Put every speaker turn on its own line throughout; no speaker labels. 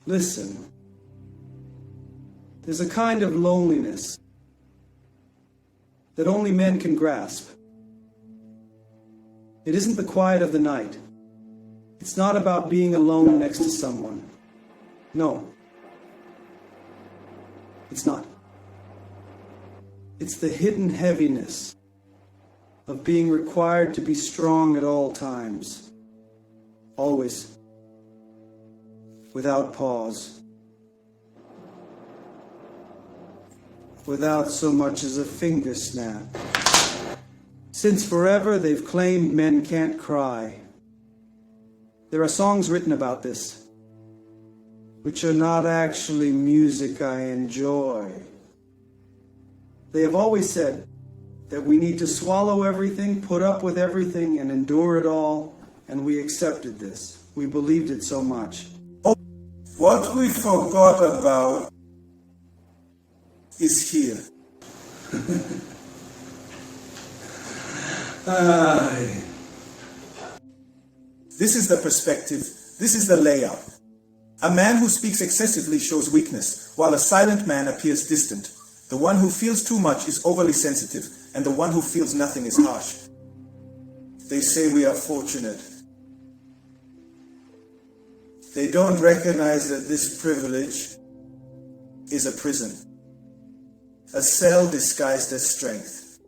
Listen, there's a kind of loneliness that only men can grasp. It isn't the quiet of the night. It's not about being alone next to someone. No, it's not. It's the hidden heaviness of being required to be strong at all times, always, without pause, without so much as a finger snap. Since forever they've claimed men can't cry. There are songs written about this, which are not actually music I enjoy. They have always said that we need to swallow everything, put up with everything, and endure it all, and we accepted this. We believed it so much.
Oh, what we forgot about is here. This is the perspective, this is the layout. A man who speaks excessively shows weakness, while a silent man appears distant. The one who feels too much is overly sensitive, and the one who feels nothing is harsh. They say we are fortunate. They don't recognize that this privilege is a prison, a cell disguised as strength.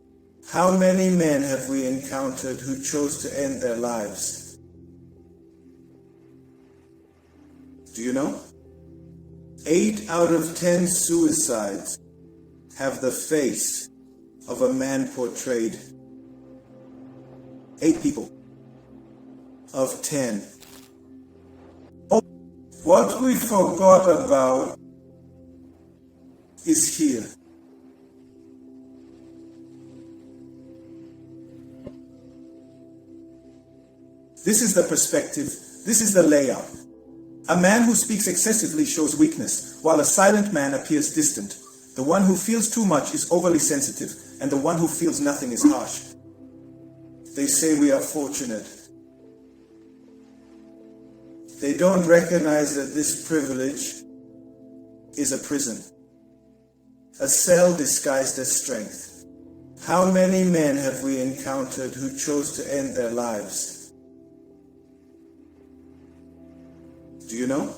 How many men have we encountered who chose to end their lives? Do you know? 8 out of 10 suicides have the face of a man portrayed. 8 people of 10. Oh, what we forgot about is here. This is the perspective, this is the layout. A man who speaks excessively shows weakness, while a silent man appears distant. The one who feels too much is overly sensitive, and the one who feels nothing is harsh. They say we are fortunate. They don't recognize that this privilege is a prison, a cell disguised as strength. How many men have we encountered who chose to end their lives? Do you know?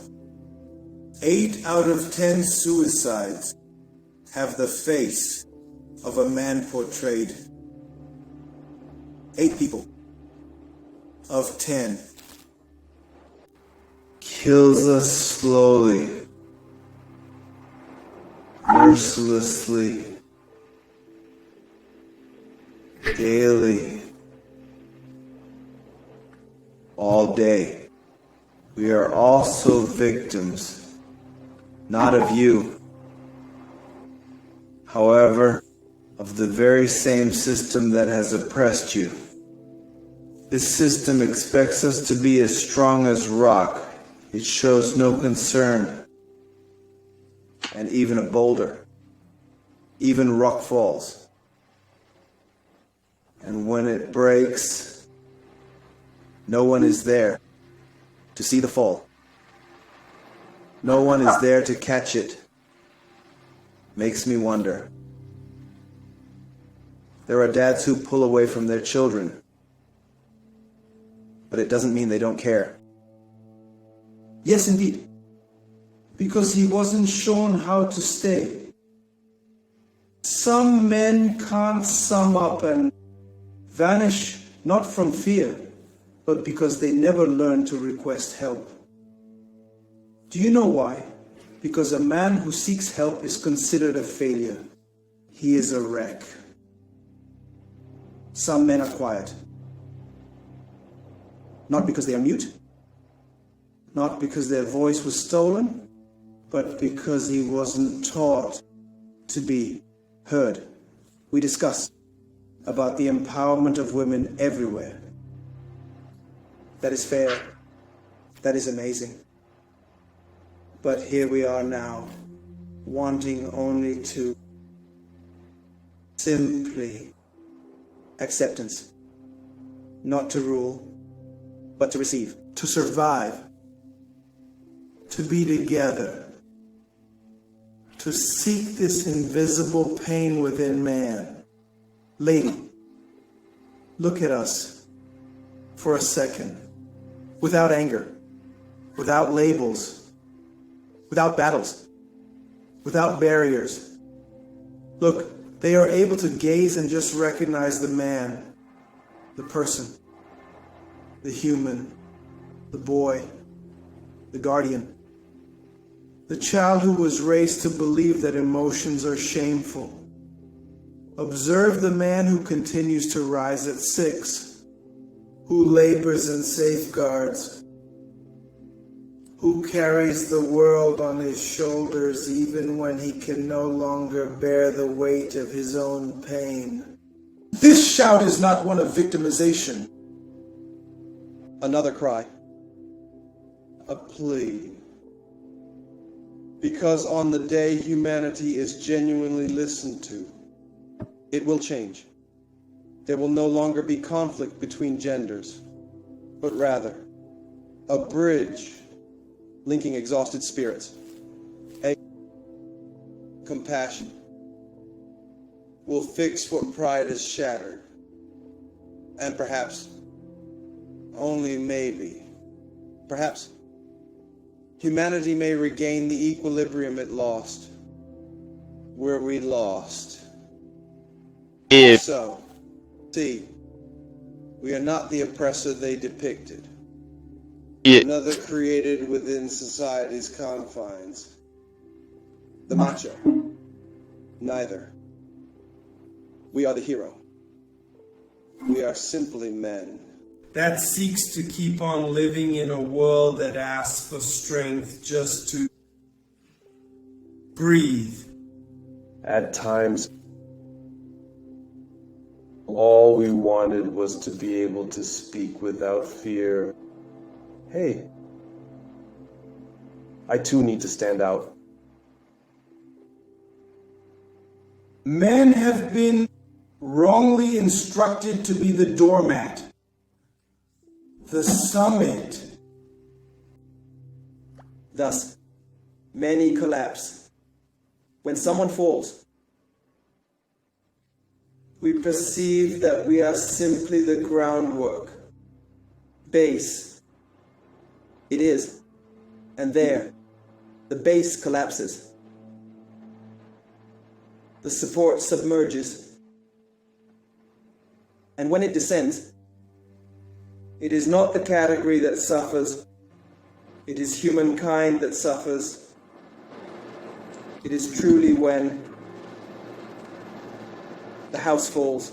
8 out of 10 suicides have the face of a man portrayed. 8 people of 10.
Kills us slowly, mercilessly, daily, all day. We are also victims, not of you, however, of the very same system that has oppressed you. This system expects us to be as strong as rock. It shows no concern, and even a boulder, even rock falls. And when it breaks, no one is there to see the fall. No one is there to catch it. Makes me wonder. There are dads who pull away from their children, but it doesn't mean they don't care. Yes, indeed, because he wasn't shown how to stay. Some men can't sum up and vanish, not from fear, but because they never learned to request help. Do you know why? Because a man who seeks help is considered a failure. He is a wreck. Some men are quiet. Not because they are mute, not because their voice was stolen, but because he wasn't taught to be heard. We discuss about the empowerment of women everywhere. That is fair. That is amazing. But here we are now, wanting only to simply acceptance, not to rule, but to receive, to survive, to be together, to seek this invisible pain within man. Lady, look at us for a second, without anger, without labels, without battles, without barriers. Look, they are able to gaze and just recognize the man, the person, the human, the boy, the guardian, the child who was raised to believe that emotions are shameful. Observe the man who continues to rise at 6, who labors and safeguards, who carries the world on his shoulders even when he can no longer bear the weight of his own pain. This shout is not one of victimization.
Another cry. A plea. Because on the day humanity is genuinely listened to, it will change. There will no longer be conflict between genders, but rather a bridge linking exhausted spirits. A compassion will fix what pride has shattered, and perhaps, only maybe, perhaps, humanity may regain the equilibrium it lost, where we lost. So, see, we are not the oppressor they depicted. Another created within society's confines. The macho. Neither. We are the hero. We are simply men.
That seeks to keep on living in a world that asks for strength just to breathe.
At times, all we wanted was to be able to speak without fear. Hey, I too need to stand out.
Men have been wrongly instructed to be the doormat, the summit.
Thus, many collapse. When someone falls, we perceive that we are simply the groundwork, base. It is, and there, the base collapses. The support submerges. And when it descends, it is not the category that suffers. It is humankind that suffers. It is truly when the house falls.